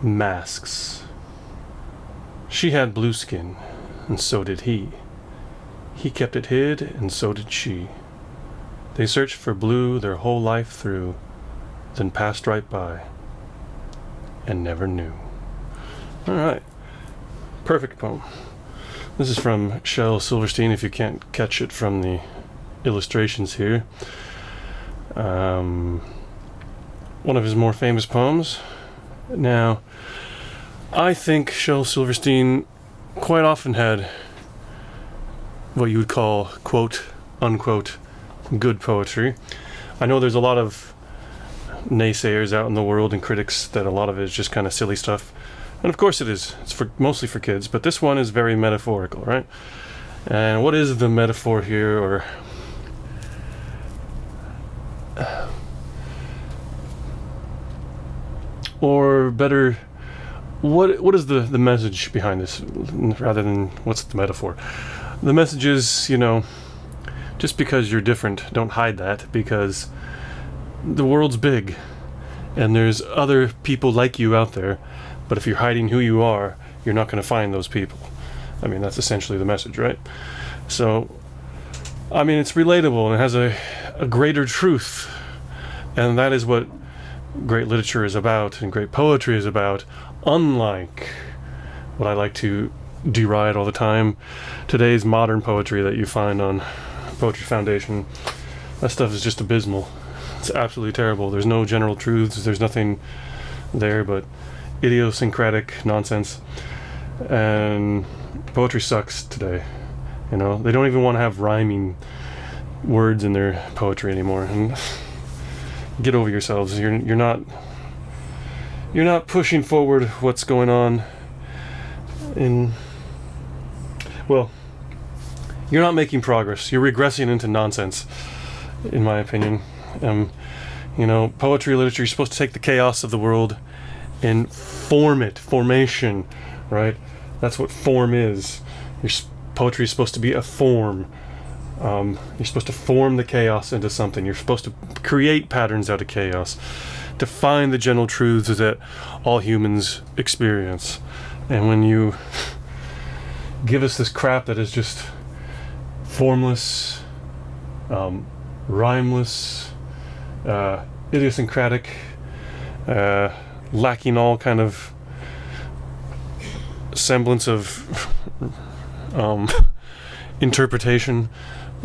Masks. She had blue skin, and so did he. He kept it hid, and so did she. They searched for blue their whole life through, then passed right by, and never knew. Alright. Perfect poem. This is from Shel Silverstein, if you can't catch it from the illustrations here. One of his more famous poems. Now, I think Shel Silverstein quite often had what you would call, quote, unquote, good poetry. I know there's a lot of naysayers out in the world and critics that a lot of it is just kind of silly stuff. And of course it is. It's mostly for kids, but this one is very metaphorical, right? And what is the metaphor here, or better, what is the message behind this, rather than what's the metaphor? The message is, just because you're different, don't hide that, because the world's big and there's other people like you out there, but if you're hiding who you are, you're not going to find those people. I mean, that's essentially the message, right? So, I mean, it's relatable and it has a greater truth, and that is what great literature is about and great poetry is about, unlike what I like to deride all the time, today's modern poetry that you find on Poetry Foundation. That stuff is just abysmal. It's absolutely terrible. There's no general truths, there's nothing there but idiosyncratic nonsense, and poetry sucks today. They don't even want to have rhyming words in their poetry anymore. And get over yourselves. You're not pushing forward what's going on you're not making progress. You're regressing into nonsense, in my opinion. Poetry, literature, you're supposed to take the chaos of the world and formation, right? That's what form is. Poetry is supposed to be a form. You're supposed to form the chaos into something. You're supposed to create patterns out of chaos, to find the general truths that all humans experience. And when you give us this crap that is just formless, rhymeless, idiosyncratic, lacking all kind of semblance of interpretation,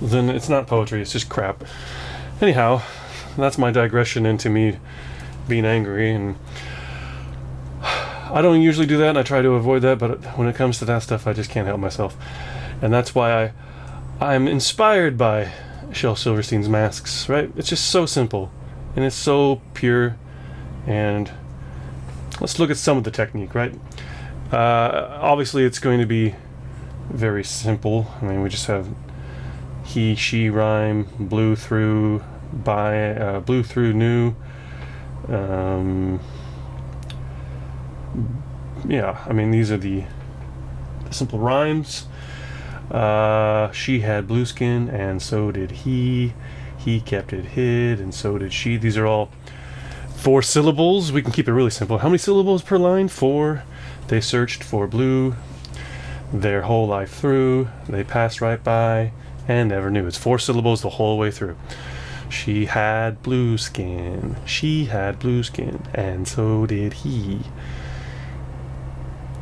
then it's not poetry, it's just crap. Anyhow, that's my digression into me being angry, and I don't usually do that, and I try to avoid that, but when it comes to that stuff, I just can't help myself. And that's why I'm inspired by Shel Silverstein's Masks, right? It's just so simple, and it's so pure, and let's look at some of the technique, right? Obviously, it's going to be very simple. I mean, we just have he, she rhyme, blew through, blew through new. Yeah, I mean, these are the simple rhymes. She had blue skin, and so did he. He kept it hid, and so did she. These are all 4 syllables. We can keep it really simple. How many syllables per line? 4. They searched for blue their whole life through. They passed right by and never knew. It's 4 syllables the whole way through. She had blue skin. She had blue skin, and so did he.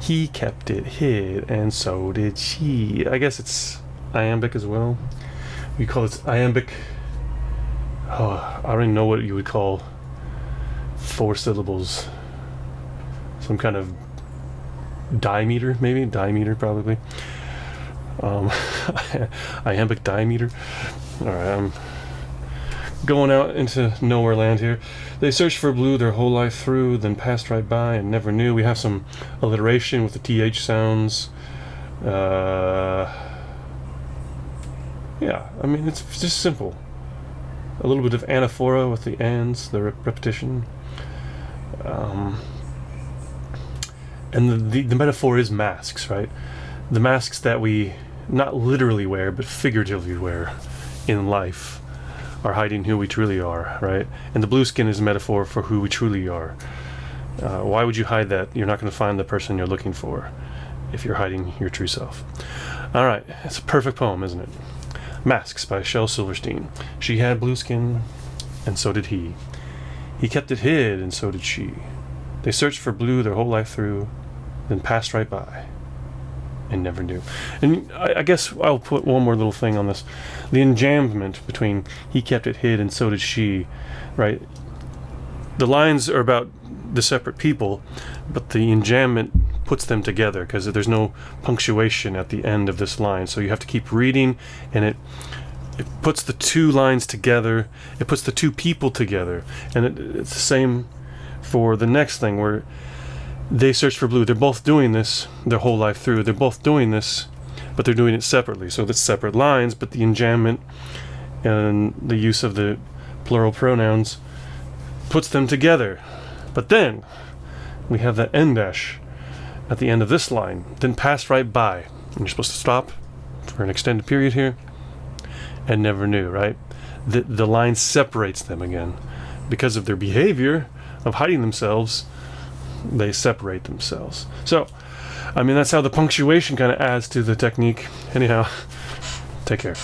He kept it hid, and so did she. I guess it's iambic as well. We call it iambic. Oh, I don't even know what you would call 4 syllables. Some kind of dimeter, maybe? Dimeter, probably. Iambic dimeter. Alright, I'm going out into nowhere land here. They searched for blue their whole life through, then passed right by and never knew. We have some alliteration with the TH sounds. Yeah, I mean, it's just simple. A little bit of anaphora with the ands, the repetition. And the metaphor is masks, right? The masks that we not literally wear, but figuratively wear in life are hiding who we truly are, right? And the blue skin is a metaphor for who we truly are. Why would you hide that? You're not going to find the person you're looking for if you're hiding your true self. All right, it's a perfect poem, isn't it? Masks by Shel Silverstein. She had blue skin, and so did he. He kept it hid, and so did she. They searched for blue their whole life through, then passed right by, and never knew. And I guess I'll put one more little thing on this. The enjambment between he kept it hid and so did she, right? The lines are about the separate people, but the enjambment puts them together because there's no punctuation at the end of this line. So you have to keep reading, and it puts the two lines together. It puts the two people together. And it's the same for the next thing where they search for blue. They're both doing this their whole life through. They're both doing this, but they're doing it separately. So it's separate lines, but the enjambment and the use of the plural pronouns puts them together. But then we have that end dash at the end of this line, then passed right by. And you're supposed to stop for an extended period here and never knew, right? The line separates them again. Because of their behavior of hiding themselves, they separate themselves. So, I mean, that's how the punctuation kind of adds to the technique. Anyhow, take care.